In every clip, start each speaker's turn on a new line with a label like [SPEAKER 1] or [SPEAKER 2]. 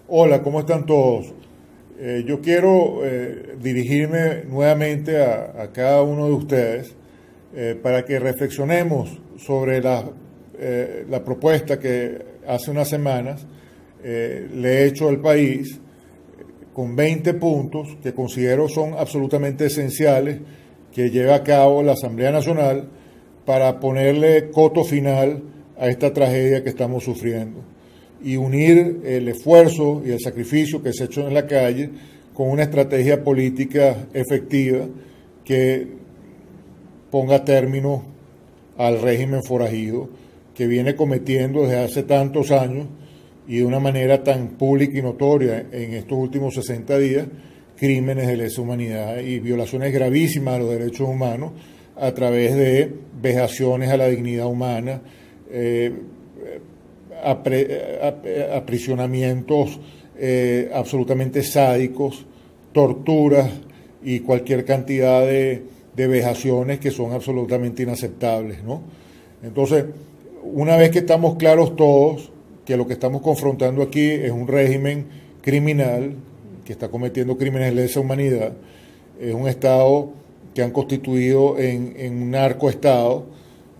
[SPEAKER 1] Hola, ¿cómo están todos? Yo quiero dirigirme nuevamente a cada uno de ustedes para que reflexionemos sobre la propuesta que hace unas semanas le he hecho al país con 20 puntos que considero son absolutamente esenciales que lleve a cabo la Asamblea Nacional para ponerle coto final a esta tragedia que estamos sufriendo y unir el esfuerzo y el sacrificio que se ha hecho en la calle con una estrategia política efectiva que ponga término al régimen forajido que viene cometiendo desde hace tantos años y de una manera tan pública y notoria en estos últimos 60 días, crímenes de lesa humanidad y violaciones gravísimas a los derechos humanos a través de vejaciones a la dignidad humana, aprisionamientos absolutamente sádicos, torturas y cualquier cantidad de vejaciones que son absolutamente inaceptables, ¿no? Entonces, una vez que estamos claros todos que lo que estamos confrontando aquí es un régimen criminal que está cometiendo crímenes de lesa humanidad, es un Estado que han constituido en un narcoestado,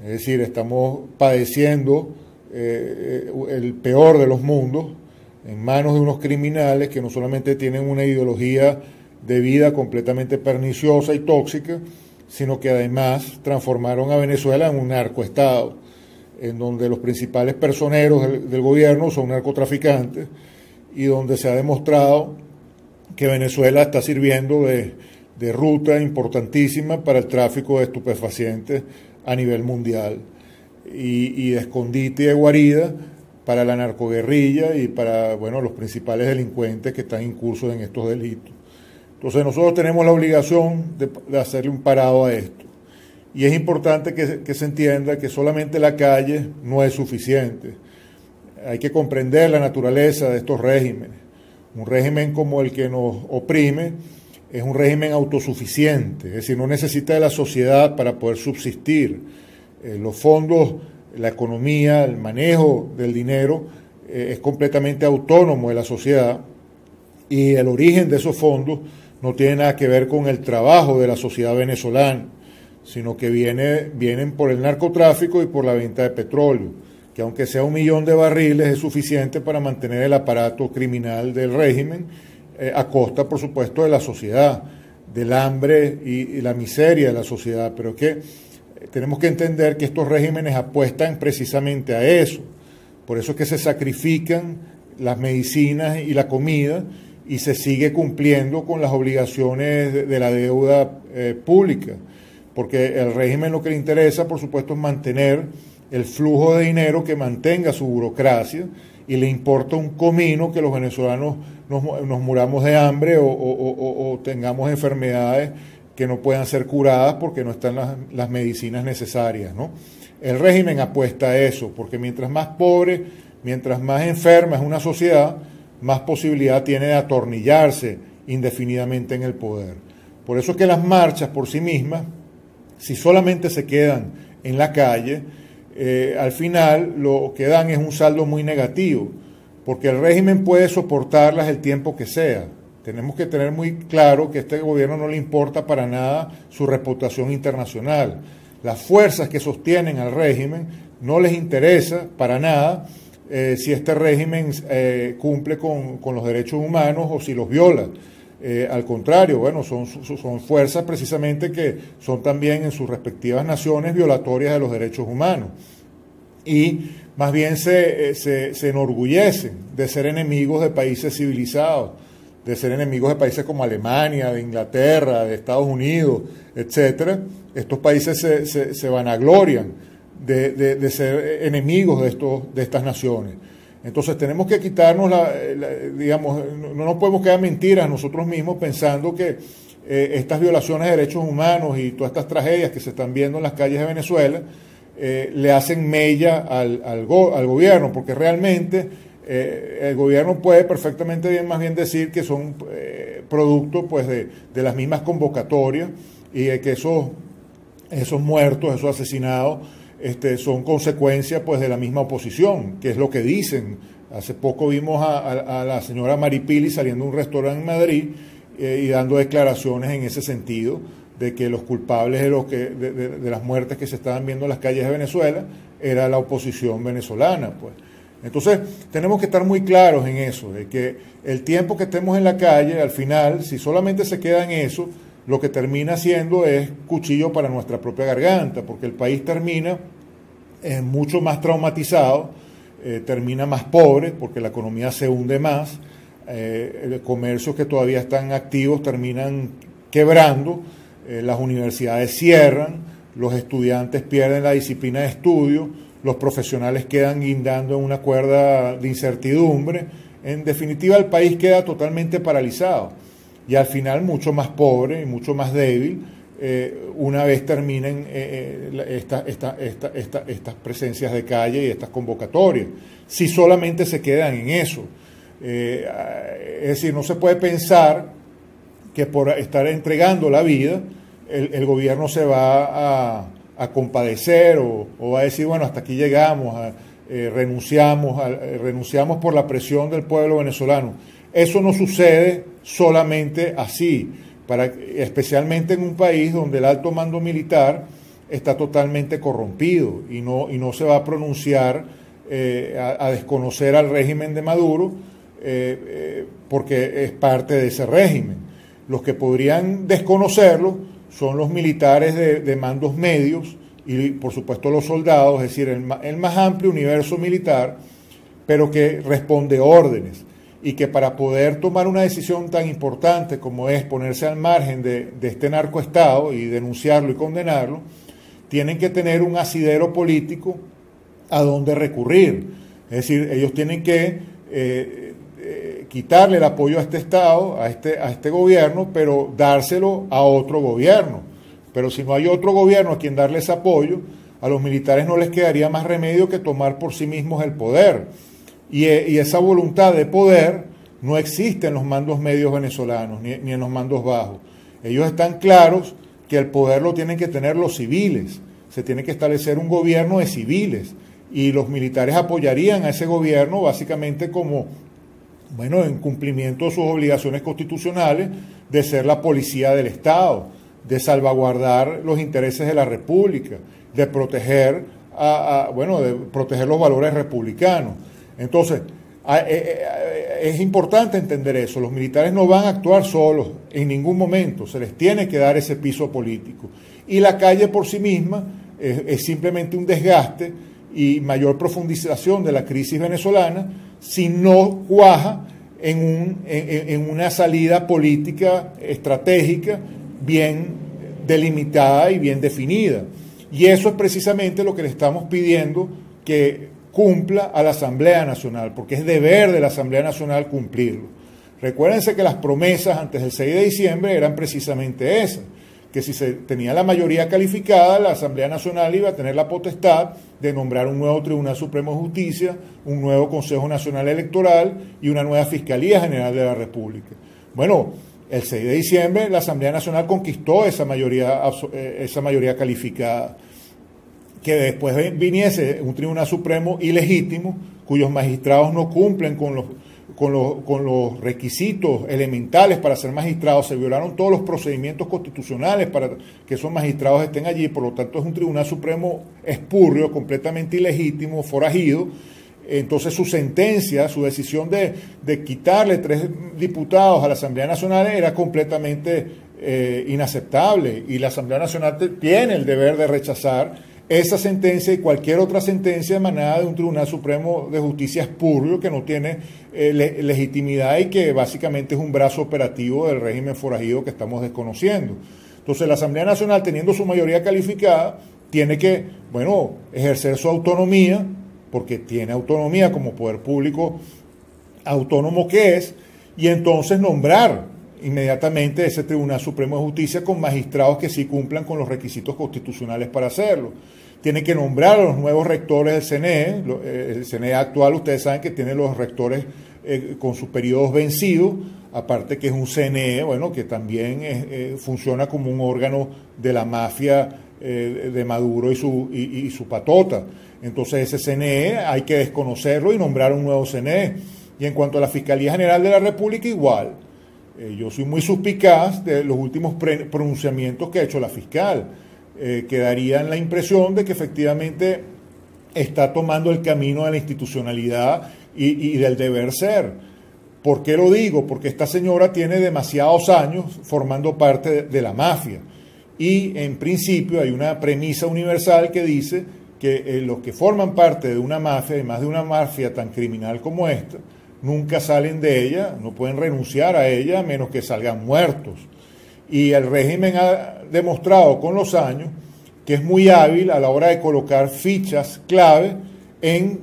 [SPEAKER 1] es decir, estamos padeciendo el peor de los mundos en manos de unos criminales que no solamente tienen una ideología de vida completamente perniciosa y tóxica, sino que además transformaron a Venezuela en un narcoestado, en donde los principales personeros del gobierno son narcotraficantes y donde se ha demostrado que Venezuela está sirviendo de ruta importantísima para el tráfico de estupefacientes a nivel mundial y de escondite y de guarida para la narcoguerrilla y para, bueno, los principales delincuentes que están incursos en estos delitos. Entonces nosotros tenemos la obligación de hacerle un parado a esto. Y es importante que se entienda que solamente la calle no es suficiente. Hay que comprender la naturaleza de estos regímenes. Un régimen como el que nos oprime es un régimen autosuficiente, es decir, no necesita de la sociedad para poder subsistir. Los fondos, la economía, el manejo del dinero es completamente autónomo de la sociedad y el origen de esos fondos no tiene nada que ver con el trabajo de la sociedad venezolana, sino que vienen por el narcotráfico y por la venta de petróleo, que aunque sea 1 millón de barriles es suficiente para mantener el aparato criminal del régimen a costa, por supuesto, de la sociedad, del hambre y la miseria de la sociedad. Pero es que tenemos que entender que estos regímenes apuestan precisamente a eso. Por eso es que se sacrifican las medicinas y la comida y se sigue cumpliendo con las obligaciones de la deuda pública. Porque el régimen lo que le interesa, por supuesto, es mantener el flujo de dinero que mantenga su burocracia y le importa un comino que los venezolanos nos muramos de hambre o tengamos enfermedades que no puedan ser curadas porque no están las medicinas necesarias, ¿no? El régimen apuesta a eso, porque mientras más pobre, mientras más enferma es una sociedad, más posibilidad tiene de atornillarse indefinidamente en el poder. Por eso es que las marchas por sí mismas, si solamente se quedan en la calle, al final lo que dan es un saldo muy negativo, porque el régimen puede soportarlas el tiempo que sea. Tenemos que tener muy claro que a este gobierno no le importa para nada su reputación internacional. Las fuerzas que sostienen al régimen no les interesa para nada si este régimen cumple con los derechos humanos o si los viola. Al contrario, bueno, son fuerzas precisamente que son también en sus respectivas naciones violatorias de los derechos humanos. Y más bien se enorgullecen de ser enemigos de países civilizados, de ser enemigos de países como Alemania, de Inglaterra, de Estados Unidos, etcétera. Estos países se vanaglorian de ser enemigos de estas naciones. Entonces tenemos que quitarnos, digamos, no nos podemos quedar mentiras nosotros mismos pensando que estas violaciones de derechos humanos y todas estas tragedias que se están viendo en las calles de Venezuela le hacen mella al gobierno, porque realmente el gobierno puede perfectamente bien, más bien decir que son producto pues de las mismas convocatorias y de que esos muertos, esos asesinados son consecuencia pues de la misma oposición, que es lo que dicen Hace poco vimos a la señora Maripili saliendo de un restaurante en Madrid y dando declaraciones en ese sentido, de que los culpables de las muertes que se estaban viendo en las calles de Venezuela era la oposición venezolana, pues. Entonces, tenemos que estar muy claros en eso, de que el tiempo que estemos en la calle, al final, si solamente se queda en eso, lo que termina siendo es cuchillo para nuestra propia garganta, porque el país termina mucho más traumatizado, termina más pobre, porque la economía se hunde más, comercios que todavía están activos terminan quebrando, las universidades cierran, los estudiantes pierden la disciplina de estudio, los profesionales quedan guindando en una cuerda de incertidumbre. En definitiva, el país queda totalmente paralizado y al final mucho más pobre y mucho más débil una vez terminen estas presencias de calle y estas convocatorias, si solamente se quedan en eso. Es decir, no se puede pensar que por estar entregando la vida, el gobierno se va a compadecer o va a decir, bueno, hasta aquí llegamos, renunciamos por la presión del pueblo venezolano. Eso no sucede solamente así, especialmente en un país donde el alto mando militar está totalmente corrompido y no se va a pronunciar a desconocer al régimen de Maduro porque es parte de ese régimen. Los que podrían desconocerlo son los militares de mandos medios y por supuesto los soldados, es decir, el más amplio universo militar, pero que responde órdenes y que para poder tomar una decisión tan importante como es ponerse al margen de este narcoestado y denunciarlo y condenarlo, tienen que tener un asidero político a donde recurrir. Es decir, ellos tienen que quitarle el apoyo a este Estado, a este gobierno, pero dárselo a otro gobierno. Pero si no hay otro gobierno a quien darles apoyo, a los militares no les quedaría más remedio que tomar por sí mismos el poder. Y esa voluntad de poder no existe en los mandos medios venezolanos, ni en los mandos bajos. Ellos están claros que el poder lo tienen que tener los civiles. Se tiene que establecer un gobierno de civiles. Y los militares apoyarían a ese gobierno básicamente como, bueno, en cumplimiento de sus obligaciones constitucionales de ser la policía del Estado, de salvaguardar los intereses de la República, de proteger de proteger los valores republicanos. Entonces, es importante entender eso. Los militares no van a actuar solos en ningún momento, se les tiene que dar ese piso político. Y la calle por sí misma es simplemente un desgaste y mayor profundización de la crisis venezolana si no cuaja en una salida política estratégica bien delimitada y bien definida. Y eso es precisamente lo que le estamos pidiendo que cumpla a la Asamblea Nacional, porque es deber de la Asamblea Nacional cumplirlo. Recuérdense que las promesas antes del 6 de diciembre eran precisamente esas, que si se tenía la mayoría calificada, la Asamblea Nacional iba a tener la potestad de nombrar un nuevo Tribunal Supremo de Justicia, un nuevo Consejo Nacional Electoral y una nueva Fiscalía General de la República. Bueno, el 6 de diciembre la Asamblea Nacional conquistó esa mayoría calificada. Que después viniese un Tribunal Supremo ilegítimo, cuyos magistrados no cumplen con los requisitos elementales para ser magistrados, se violaron todos los procedimientos constitucionales para que esos magistrados estén allí, por lo tanto es un Tribunal Supremo espurrio, completamente ilegítimo, forajido. Entonces su sentencia, su decisión de quitarle 3 diputados a la Asamblea Nacional era completamente inaceptable, y la Asamblea Nacional tiene el deber de rechazar esa sentencia y cualquier otra sentencia emanada de un Tribunal Supremo de Justicia espurio que no tiene legitimidad y que básicamente es un brazo operativo del régimen forajido que estamos desconociendo. Entonces la Asamblea Nacional, teniendo su mayoría calificada, tiene que, ejercer su autonomía, porque tiene autonomía como poder público autónomo que es, y entonces nombrar inmediatamente ese Tribunal Supremo de Justicia con magistrados que sí cumplan con los requisitos constitucionales para hacerlo. Tiene que nombrar a los nuevos rectores del CNE. El CNE actual, ustedes saben que tiene los rectores con sus periodos vencidos, aparte que es un CNE, que también funciona como un órgano de la mafia de Maduro y su patota. Entonces ese CNE hay que desconocerlo y nombrar un nuevo CNE. Y en cuanto a la Fiscalía General de la República, igual. Yo soy muy suspicaz de los últimos pronunciamientos que ha hecho la fiscal, que darían la impresión de que efectivamente está tomando el camino de la institucionalidad y del deber ser. ¿Por qué lo digo? Porque esta señora tiene demasiados años formando parte de la mafia. Y en principio hay una premisa universal que dice que los que forman parte de una mafia, y más de una mafia tan criminal como esta, nunca salen de ella, no pueden renunciar a ella a menos que salgan muertos. Y el régimen ha demostrado con los años que es muy hábil a la hora de colocar fichas clave en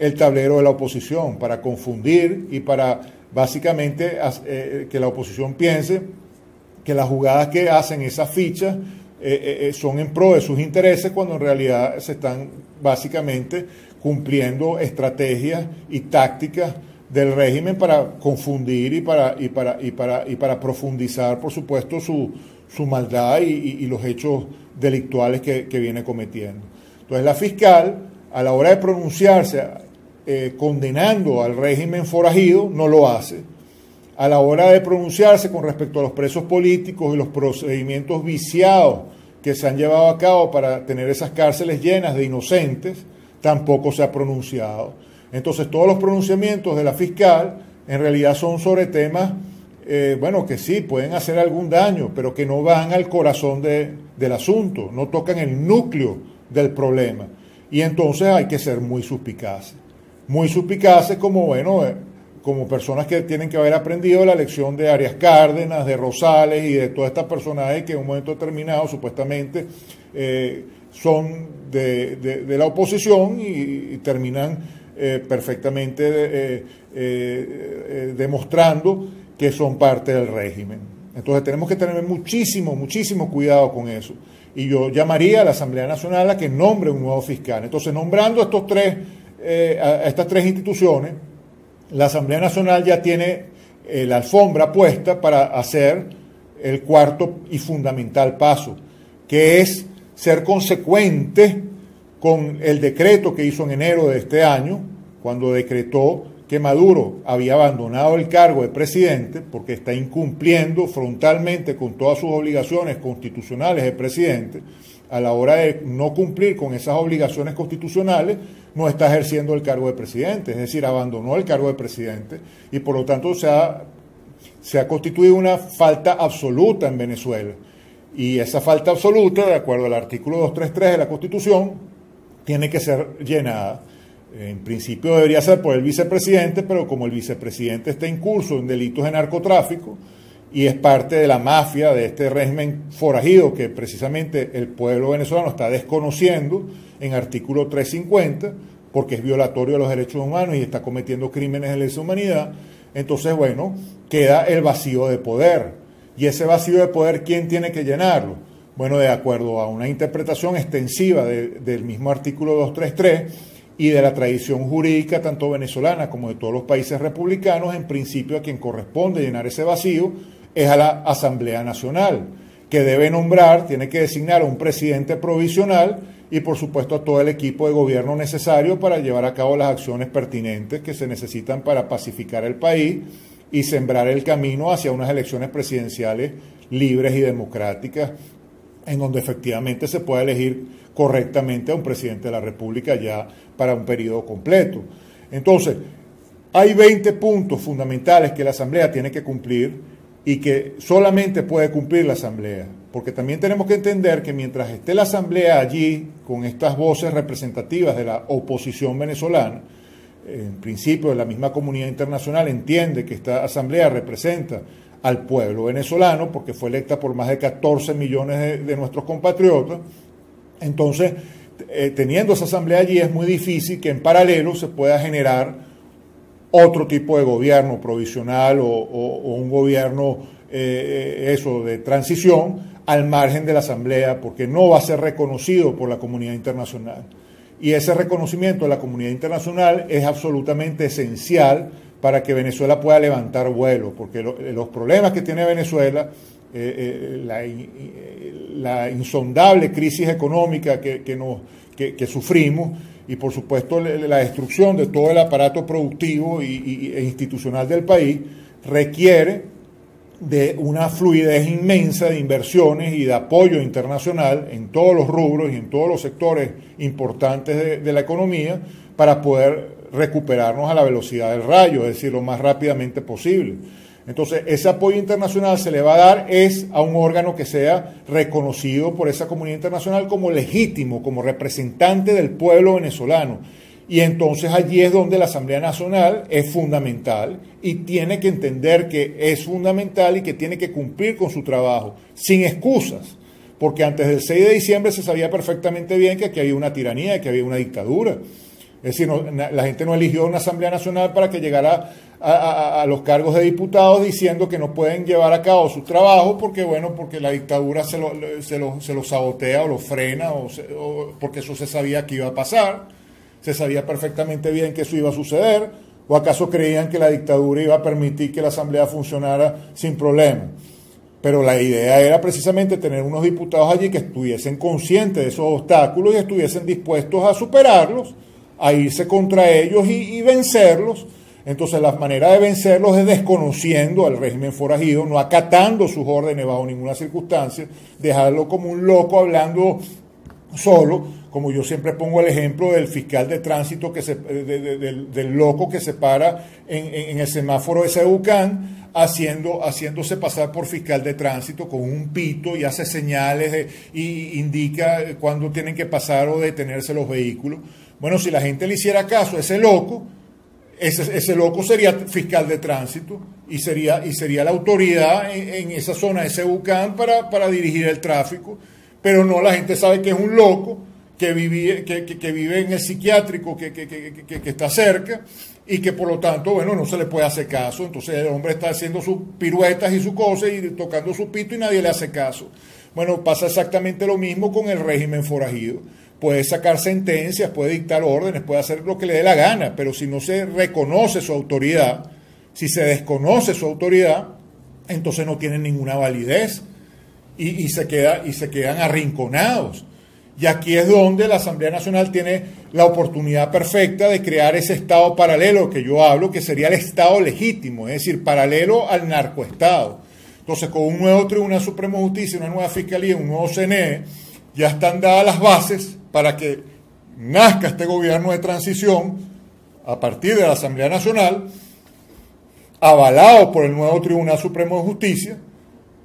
[SPEAKER 1] el tablero de la oposición para confundir y para básicamente que la oposición piense que las jugadas que hacen esas fichas son en pro de sus intereses, cuando en realidad se están básicamente cumpliendo estrategias y tácticas del régimen para confundir y para profundizar, por supuesto, su maldad y los hechos delictuales que viene cometiendo. Entonces la fiscal, a la hora de pronunciarse condenando al régimen forajido, no lo hace. A la hora de pronunciarse con respecto a los presos políticos y los procedimientos viciados que se han llevado a cabo para tener esas cárceles llenas de inocentes, tampoco se ha pronunciado. Entonces todos los pronunciamientos de la fiscal en realidad son sobre temas, que sí, pueden hacer algún daño, pero que no van al corazón del asunto, no tocan el núcleo del problema. Y entonces hay que ser muy suspicaces como personas que tienen que haber aprendido la lección de Arias Cárdenas, de Rosales y de todas estas personajes que en un momento determinado supuestamente son de la oposición y terminan perfectamente demostrando que son parte del régimen. Entonces tenemos que tener muchísimo cuidado con eso. Y yo llamaría a la Asamblea Nacional a que nombre un nuevo fiscal. Entonces, nombrando a estas tres instituciones, la Asamblea Nacional ya tiene la alfombra puesta para hacer el cuarto y fundamental paso, que es ser consecuente con el decreto que hizo en enero de este año, cuando decretó que Maduro había abandonado el cargo de presidente porque está incumpliendo frontalmente con todas sus obligaciones constitucionales de presidente. A la hora de no cumplir con esas obligaciones constitucionales, no está ejerciendo el cargo de presidente, es decir, abandonó el cargo de presidente y por lo tanto se ha constituido una falta absoluta en Venezuela. Y esa falta absoluta, de acuerdo al artículo 233 de la Constitución, tiene que ser llenada. En principio debería ser por el vicepresidente, pero como el vicepresidente está incurso en delitos de narcotráfico y es parte de la mafia de este régimen forajido que precisamente el pueblo venezolano está desconociendo en artículo 350, porque es violatorio de los derechos humanos y está cometiendo crímenes de lesa humanidad, entonces, queda el vacío de poder. Y ese vacío de poder, ¿quién tiene que llenarlo? Bueno, de acuerdo a una interpretación extensiva del mismo artículo 233, y de la tradición jurídica tanto venezolana como de todos los países republicanos, en principio a quien corresponde llenar ese vacío es a la Asamblea Nacional, que debe nombrar, tiene que designar a un presidente provisional y por supuesto a todo el equipo de gobierno necesario para llevar a cabo las acciones pertinentes que se necesitan para pacificar el país y sembrar el camino hacia unas elecciones presidenciales libres y democráticas, en donde efectivamente se pueda elegir correctamente a un presidente de la República ya para un periodo completo. Entonces, hay 20 puntos fundamentales que la Asamblea tiene que cumplir y que solamente puede cumplir la Asamblea, porque también tenemos que entender que mientras esté la Asamblea allí, con estas voces representativas de la oposición venezolana, en principio la misma comunidad internacional entiende que esta Asamblea representa al pueblo venezolano, porque fue electa por más de 14 millones de nuestros compatriotas. Entonces, teniendo esa asamblea allí, es muy difícil que en paralelo se pueda generar otro tipo de gobierno provisional o un gobierno de transición al margen de la asamblea, porque no va a ser reconocido por la comunidad internacional. Y ese reconocimiento de la comunidad internacional es absolutamente esencial para que Venezuela pueda levantar vuelo, porque los problemas que tiene Venezuela la insondable crisis económica que sufrimos, y por supuesto la destrucción de todo el aparato productivo e institucional del país, requiere de una fluidez inmensa de inversiones y de apoyo internacional en todos los rubros y en todos los sectores importantes de la economía para poder recuperarnos a la velocidad del rayo, es decir, lo más rápidamente posible. Entonces, ese apoyo internacional se le va a dar a un órgano que sea reconocido por esa comunidad internacional como legítimo, como representante del pueblo venezolano. Y entonces allí es donde la Asamblea Nacional es fundamental y tiene que entender que es fundamental y que tiene que cumplir con su trabajo, sin excusas, porque antes del 6 de diciembre se sabía perfectamente bien que aquí había una tiranía, que había una dictadura. Es decir, la gente no eligió una Asamblea Nacional para que llegara a los cargos de diputados diciendo que no pueden llevar a cabo su trabajo porque la dictadura se lo sabotea o lo frena o porque eso se sabía que iba a pasar, se sabía perfectamente bien que eso iba a suceder, o acaso creían que la dictadura iba a permitir que la Asamblea funcionara sin problema. Pero la idea era precisamente tener unos diputados allí que estuviesen conscientes de esos obstáculos y estuviesen dispuestos a superarlos, a irse contra ellos y vencerlos. Entonces la manera de vencerlos es desconociendo al régimen forajido, no acatando sus órdenes bajo ninguna circunstancia, dejarlo como un loco hablando solo, como yo siempre pongo el ejemplo del fiscal de tránsito del loco que se para en el semáforo de Sebucán haciéndose pasar por fiscal de tránsito con un pito y hace señales y indica cuándo tienen que pasar o detenerse los vehículos. Bueno, si la gente le hiciera caso a ese loco, ese loco sería fiscal de tránsito y sería la autoridad en esa zona de Sebucán para dirigir el tráfico, pero no, la gente sabe que es un loco que vive en el psiquiátrico que está cerca y que por lo tanto, no se le puede hacer caso. Entonces el hombre está haciendo sus piruetas y sus cosas y tocando su pito y nadie le hace caso. Bueno, pasa exactamente lo mismo con el régimen forajido. Puede sacar sentencias, puede dictar órdenes, puede hacer lo que le dé la gana, pero si no se reconoce su autoridad, si se desconoce su autoridad, entonces no tienen ninguna validez y se quedan arrinconados. Y aquí es donde la Asamblea Nacional tiene la oportunidad perfecta de crear ese Estado paralelo que yo hablo, que sería el Estado legítimo, es decir, paralelo al narcoestado. Entonces, con un nuevo Tribunal Supremo de Justicia, una nueva Fiscalía, un nuevo CNE, ya están dadas las bases para que nazca este gobierno de transición a partir de la Asamblea Nacional, avalado por el nuevo Tribunal Supremo de Justicia,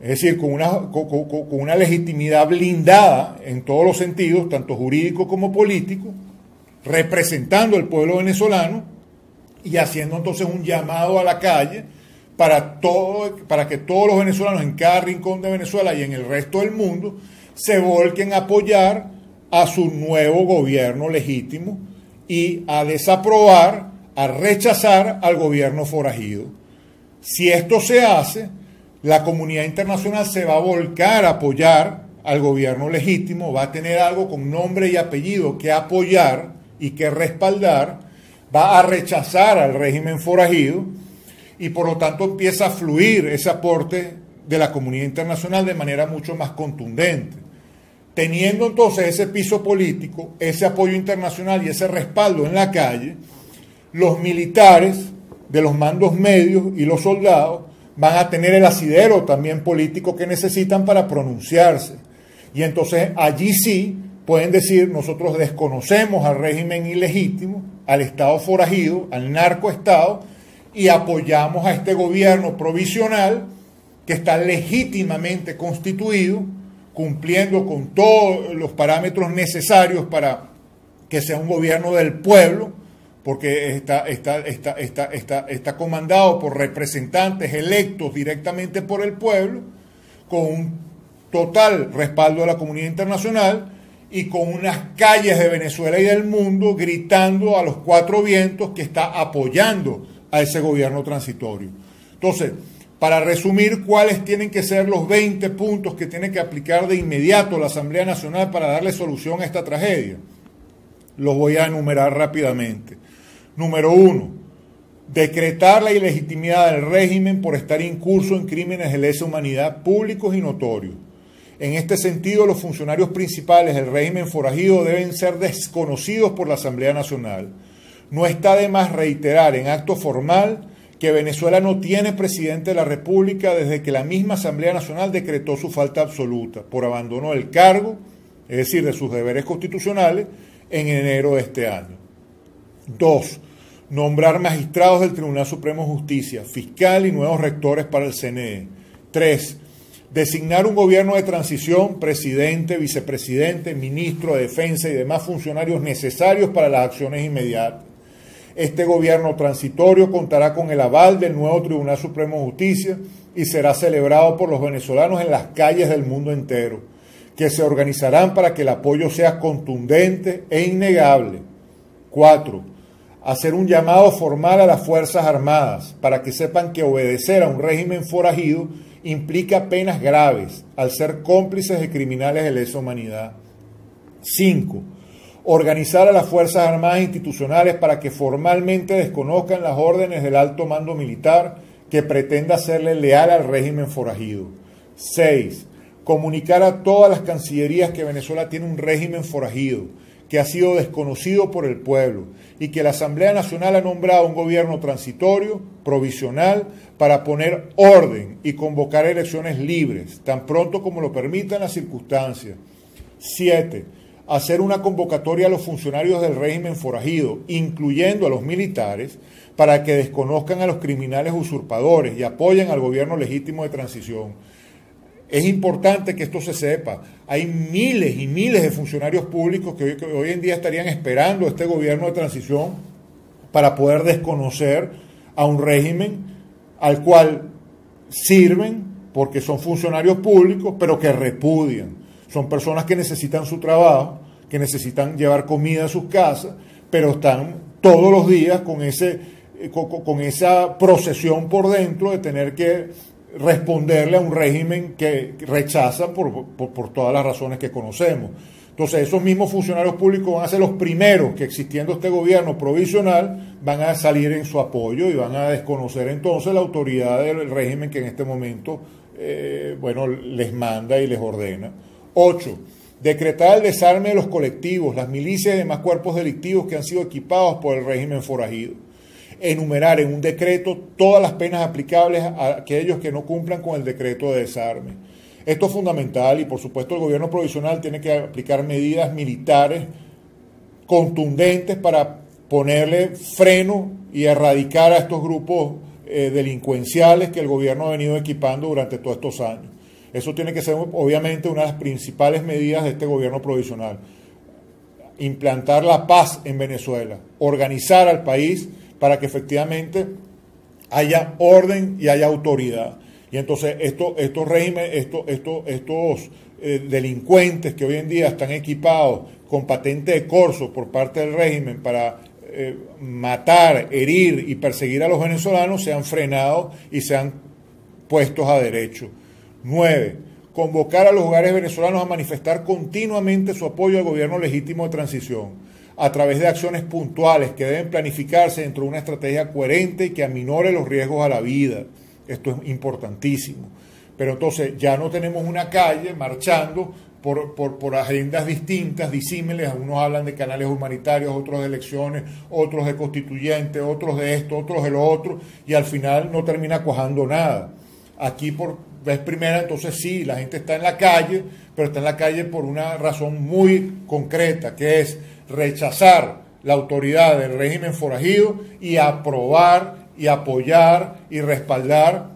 [SPEAKER 1] es decir, con una legitimidad blindada en todos los sentidos, tanto jurídico como político, representando al pueblo venezolano y haciendo entonces un llamado a la calle para que todos los venezolanos en cada rincón de Venezuela y en el resto del mundo se volquen a apoyar a su nuevo gobierno legítimo y a desaprobar, a rechazar al gobierno forajido. Si esto se hace, la comunidad internacional se va a volcar a apoyar al gobierno legítimo, va a tener algo con nombre y apellido que apoyar y que respaldar, va a rechazar al régimen forajido y por lo tanto empieza a fluir ese aporte de la comunidad internacional de manera mucho más contundente. Teniendo entonces ese piso político, ese apoyo internacional y ese respaldo en la calle, los militares de los mandos medios y los soldados van a tener el asidero también político que necesitan para pronunciarse. Y entonces allí sí pueden decir, nosotros desconocemos al régimen ilegítimo, al Estado forajido, al narcoestado, y apoyamos a este gobierno provisional que está legítimamente constituido, cumpliendo con todos los parámetros necesarios para que sea un gobierno del pueblo, porque está comandado por representantes electos directamente por el pueblo, con un total respaldo de la comunidad internacional y con unas calles de Venezuela y del mundo gritando a los cuatro vientos que está apoyando a ese gobierno transitorio. Entonces, para resumir cuáles tienen que ser los 20 puntos que tiene que aplicar de inmediato la Asamblea Nacional para darle solución a esta tragedia, los voy a enumerar rápidamente. Número 1, Decretar la ilegitimidad del régimen por estar incurso en crímenes de lesa humanidad públicos y notorios. En este sentido, los funcionarios principales del régimen forajido deben ser desconocidos por la Asamblea Nacional. No está de más reiterar en acto formal que Venezuela no tiene presidente de la República desde que la misma Asamblea Nacional decretó su falta absoluta por abandono del cargo, es decir, de sus deberes constitucionales, en enero de este año. 2. Nombrar magistrados del Tribunal Supremo de Justicia, fiscal y nuevos rectores para el CNE. 3. Designar un gobierno de transición, presidente, vicepresidente, ministro de Defensa y demás funcionarios necesarios para las acciones inmediatas. Este gobierno transitorio contará con el aval del nuevo Tribunal Supremo de Justicia y será celebrado por los venezolanos en las calles del mundo entero, que se organizarán para que el apoyo sea contundente e innegable. 4. Hacer un llamado formal a las Fuerzas Armadas para que sepan que obedecer a un régimen forajido implica penas graves al ser cómplices de criminales de lesa humanidad. 5. Organizar a las Fuerzas Armadas institucionales para que formalmente desconozcan las órdenes del alto mando militar que pretenda serle leal al régimen forajido. 6. Comunicar a todas las cancillerías que Venezuela tiene un régimen forajido, que ha sido desconocido por el pueblo y que la Asamblea Nacional ha nombrado un gobierno transitorio, provisional, para poner orden y convocar elecciones libres, tan pronto como lo permitan las circunstancias. 7. Hacer una convocatoria a los funcionarios del régimen forajido, incluyendo a los militares, para que desconozcan a los criminales usurpadores y apoyen al gobierno legítimo de transición. Es importante que esto se sepa. Hay miles y miles de funcionarios públicos que hoy en día estarían esperando este gobierno de transición para poder desconocer a un régimen al cual sirven porque son funcionarios públicos, pero que repudian. Son personas que necesitan su trabajo, que necesitan llevar comida a sus casas, pero están todos los días con esa procesión por dentro de tener que responderle a un régimen que rechaza por todas las razones que conocemos. Entonces, esos mismos funcionarios públicos van a ser los primeros que, existiendo este gobierno provisional, van a salir en su apoyo y van a desconocer entonces la autoridad del régimen que en este momento les manda y les ordena. 8. Decretar el desarme de los colectivos, las milicias y demás cuerpos delictivos que han sido equipados por el régimen forajido. Enumerar en un decreto todas las penas aplicables a aquellos que no cumplan con el decreto de desarme. Esto es fundamental y, por supuesto, el gobierno provisional tiene que aplicar medidas militares contundentes para ponerle freno y erradicar a estos grupos delincuenciales que el gobierno ha venido equipando durante todos estos años. Eso tiene que ser, obviamente, una de las principales medidas de este gobierno provisional. Implantar la paz en Venezuela, organizar al país para que efectivamente haya orden y haya autoridad. Y entonces estos delincuentes que hoy en día están equipados con patente de corso por parte del régimen para matar, herir y perseguir a los venezolanos sean frenados y sean puestos a derecho. 9. Convocar a los hogares venezolanos a manifestar continuamente su apoyo al gobierno legítimo de transición, a través de acciones puntuales que deben planificarse dentro de una estrategia coherente y que aminore los riesgos a la vida. Esto es importantísimo. Pero entonces ya no tenemos una calle marchando por agendas distintas, disímiles. Algunos hablan de canales humanitarios, otros de elecciones, otros de constituyentes, otros de esto, otros de lo otro, y al final no termina cuajando nada. Aquí por vez primera, entonces sí, la gente está en la calle, pero está en la calle por una razón muy concreta, que es rechazar la autoridad del régimen forajido y aprobar y apoyar y respaldar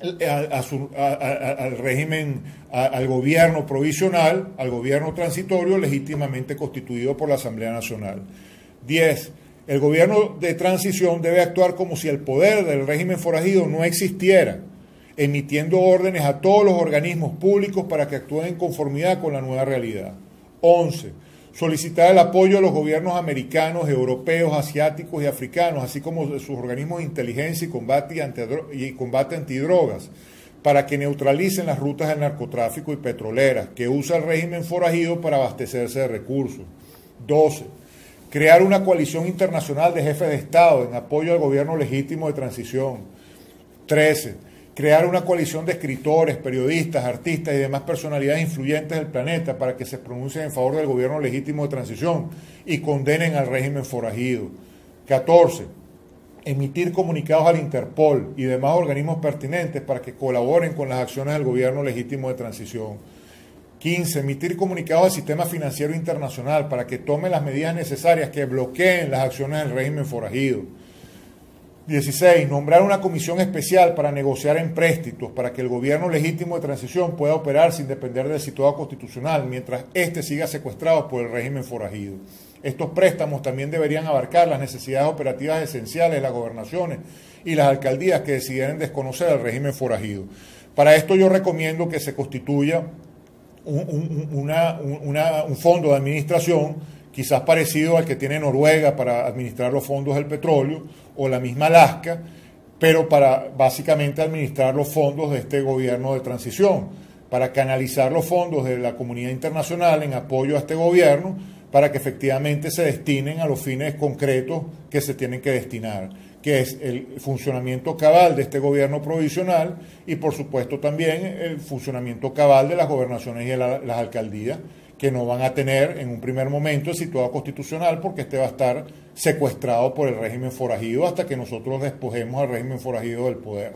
[SPEAKER 1] al régimen, al gobierno provisional, al gobierno transitorio legítimamente constituido por la Asamblea Nacional. 10. El gobierno de transición debe actuar como si el poder del régimen forajido no existiera, emitiendo órdenes a todos los organismos públicos para que actúen en conformidad con la nueva realidad. 11. Solicitar el apoyo de los gobiernos americanos, europeos, asiáticos y africanos, así como de sus organismos de inteligencia y combate antidrogas, para que neutralicen las rutas del narcotráfico y petroleras que usa el régimen forajido para abastecerse de recursos. 12. crear una coalición internacional de jefes de Estado en apoyo al gobierno legítimo de transición. 13. Crear una coalición de escritores, periodistas, artistas y demás personalidades influyentes del planeta para que se pronuncien en favor del gobierno legítimo de transición y condenen al régimen forajido. 14. Emitir comunicados al Interpol y demás organismos pertinentes para que colaboren con las acciones del gobierno legítimo de transición. 15. Emitir comunicados al sistema financiero internacional para que tome las medidas necesarias que bloqueen las acciones del régimen forajido. 16. Nombrar una comisión especial para negociar empréstitos para que el gobierno legítimo de transición pueda operar sin depender del situado constitucional mientras éste siga secuestrado por el régimen forajido. Estos préstamos también deberían abarcar las necesidades operativas esenciales de las gobernaciones y las alcaldías que decidieran desconocer al régimen forajido. Para esto yo recomiendo que se constituya un fondo de administración, quizás parecido al que tiene Noruega para administrar los fondos del petróleo, o la misma Alaska, pero para básicamente administrar los fondos de este gobierno de transición, para canalizar los fondos de la comunidad internacional en apoyo a este gobierno, para que efectivamente se destinen a los fines concretos que se tienen que destinar, que es el funcionamiento cabal de este gobierno provisional y por supuesto también el funcionamiento cabal de las gobernaciones y de las alcaldías, que no van a tener en un primer momento el situado constitucional porque este va a estar secuestrado por el régimen forajido hasta que nosotros despojemos al régimen forajido del poder.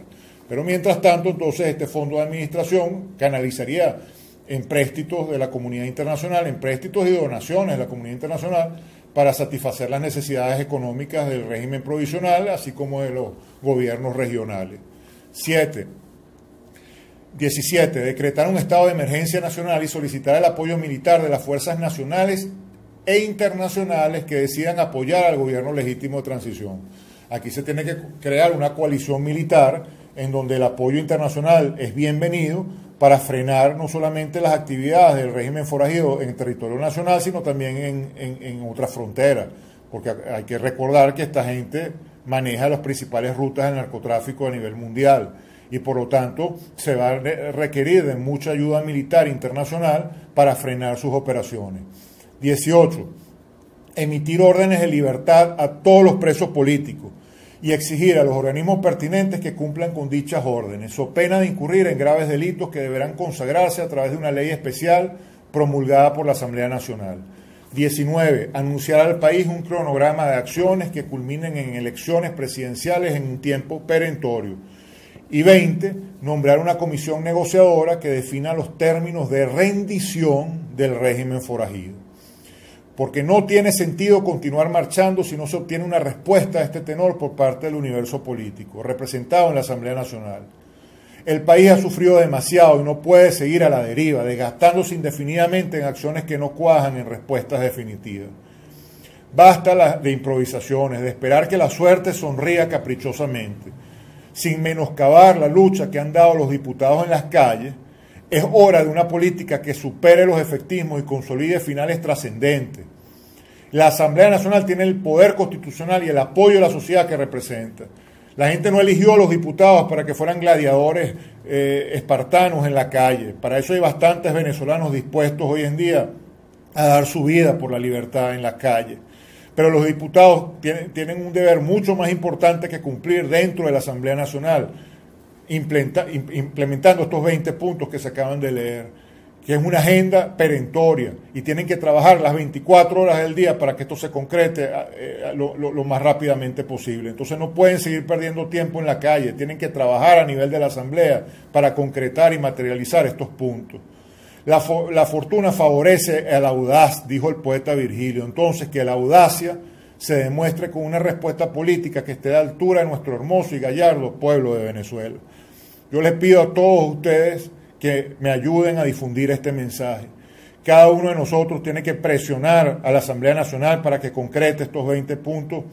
[SPEAKER 1] Pero mientras tanto, entonces, este fondo de administración canalizaría empréstitos de la comunidad internacional, empréstitos y donaciones de la comunidad internacional para satisfacer las necesidades económicas del régimen provisional, así como de los gobiernos regionales. 17. Decretar un estado de emergencia nacional y solicitar el apoyo militar de las fuerzas nacionales e internacionales que decidan apoyar al gobierno legítimo de transición. Aquí se tiene que crear una coalición militar en donde el apoyo internacional es bienvenido para frenar no solamente las actividades del régimen forajido en territorio nacional, sino también en otras fronteras, porque hay que recordar que esta gente maneja las principales rutas del narcotráfico a nivel mundial y por lo tanto se va a requerir de mucha ayuda militar internacional para frenar sus operaciones. 18. Emitir órdenes de libertad a todos los presos políticos y exigir a los organismos pertinentes que cumplan con dichas órdenes, so pena de incurrir en graves delitos que deberán consagrarse a través de una ley especial promulgada por la Asamblea Nacional. 19. Anunciar al país un cronograma de acciones que culminen en elecciones presidenciales en un tiempo perentorio. Y 20. Nombrar una comisión negociadora que defina los términos de rendición del régimen forajido. Porque no tiene sentido continuar marchando si no se obtiene una respuesta a este tenor por parte del universo político, representado en la Asamblea Nacional. El país ha sufrido demasiado y no puede seguir a la deriva, desgastándose indefinidamente en acciones que no cuajan en respuestas definitivas. Basta de improvisaciones, de esperar que la suerte sonría caprichosamente. Sin menoscabar la lucha que han dado los diputados en las calles, es hora de una política que supere los efectismos y consolide finales trascendentes. La Asamblea Nacional tiene el poder constitucional y el apoyo de la sociedad que representa. La gente no eligió a los diputados para que fueran gladiadores espartanos en la calle. Para eso hay bastantes venezolanos dispuestos hoy en día a dar su vida por la libertad en la calle. Pero los diputados tienen un deber mucho más importante que cumplir dentro de la Asamblea Nacional, implementando estos 20 puntos que se acaban de leer, que es una agenda perentoria y tienen que trabajar las 24 horas del día para que esto se concrete lo más rápidamente posible. Entonces no pueden seguir perdiendo tiempo en la calle, tienen que trabajar a nivel de la Asamblea para concretar y materializar estos puntos. La fortuna favorece al audaz, dijo el poeta Virgilio. Entonces que la audacia se demuestre con una respuesta política que esté a la altura de nuestro hermoso y gallardo pueblo de Venezuela. Yo les pido a todos ustedes que me ayuden a difundir este mensaje. Cada uno de nosotros tiene que presionar a la Asamblea Nacional para que concrete estos 20 puntos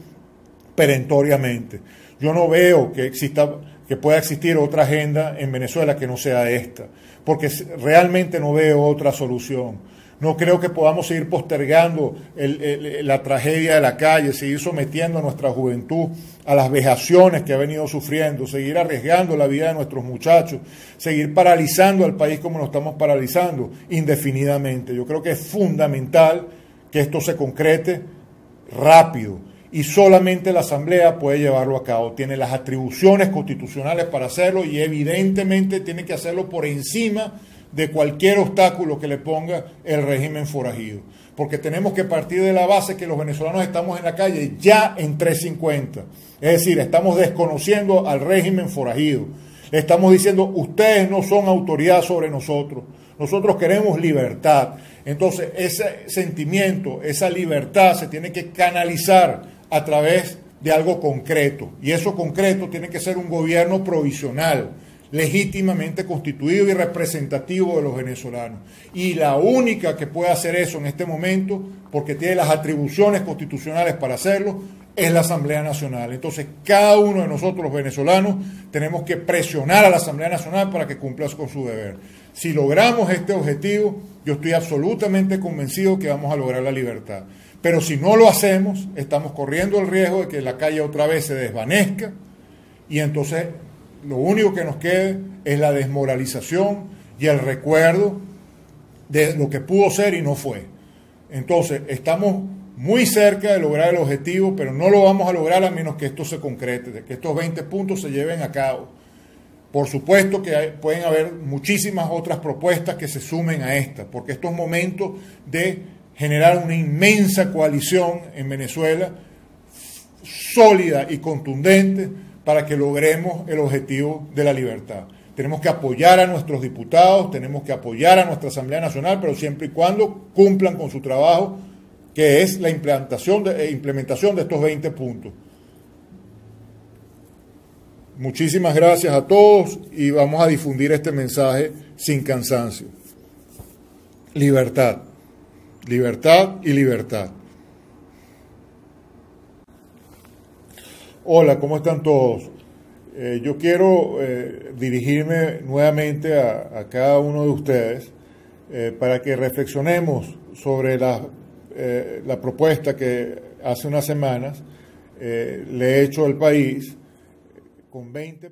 [SPEAKER 1] perentoriamente. Yo no veo que pueda existir otra agenda en Venezuela que no sea esta, porque realmente no veo otra solución. No creo que podamos seguir postergando la tragedia de la calle, seguir sometiendo a nuestra juventud a las vejaciones que ha venido sufriendo, seguir arriesgando la vida de nuestros muchachos, seguir paralizando al país como lo estamos paralizando indefinidamente. Yo creo que es fundamental que esto se concrete rápido, y solamente la Asamblea puede llevarlo a cabo. Tiene las atribuciones constitucionales para hacerlo y evidentemente tiene que hacerlo por encima de cualquier obstáculo que le ponga el régimen forajido. Porque tenemos que partir de la base que los venezolanos estamos en la calle ya en 350. Es decir, estamos desconociendo al régimen forajido. Le estamos diciendo, ustedes no son autoridad sobre nosotros. Nosotros queremos libertad. Entonces, ese sentimiento, esa libertad se tiene que canalizar a través de algo concreto. Y eso concreto tiene que ser un gobierno provisional, legítimamente constituido y representativo de los venezolanos. Y la única que puede hacer eso en este momento, porque tiene las atribuciones constitucionales para hacerlo, es la Asamblea Nacional. Entonces, cada uno de nosotros, los venezolanos, tenemos que presionar a la Asamblea Nacional para que cumpla con su deber. Si logramos este objetivo, yo estoy absolutamente convencido que vamos a lograr la libertad. Pero si no lo hacemos, estamos corriendo el riesgo de que la calle otra vez se desvanezca y entonces lo único que nos quede es la desmoralización y el recuerdo de lo que pudo ser y no fue. Entonces, estamos muy cerca de lograr el objetivo, pero no lo vamos a lograr a menos que esto se concrete, que estos 20 puntos se lleven a cabo. Por supuesto que pueden haber muchísimas otras propuestas que se sumen a esta, porque esto es momento de generar una inmensa coalición en Venezuela, sólida y contundente, para que logremos el objetivo de la libertad. Tenemos que apoyar a nuestros diputados, tenemos que apoyar a nuestra Asamblea Nacional, pero siempre y cuando cumplan con su trabajo, que es la implementación de estos 20 puntos. Muchísimas gracias a todos y vamos a difundir este mensaje sin cansancio. Libertad, libertad y libertad. Hola, ¿cómo están todos? Yo quiero dirigirme nuevamente a cada uno de ustedes para que reflexionemos sobre la propuesta que hace unas semanas le he hecho al país con 20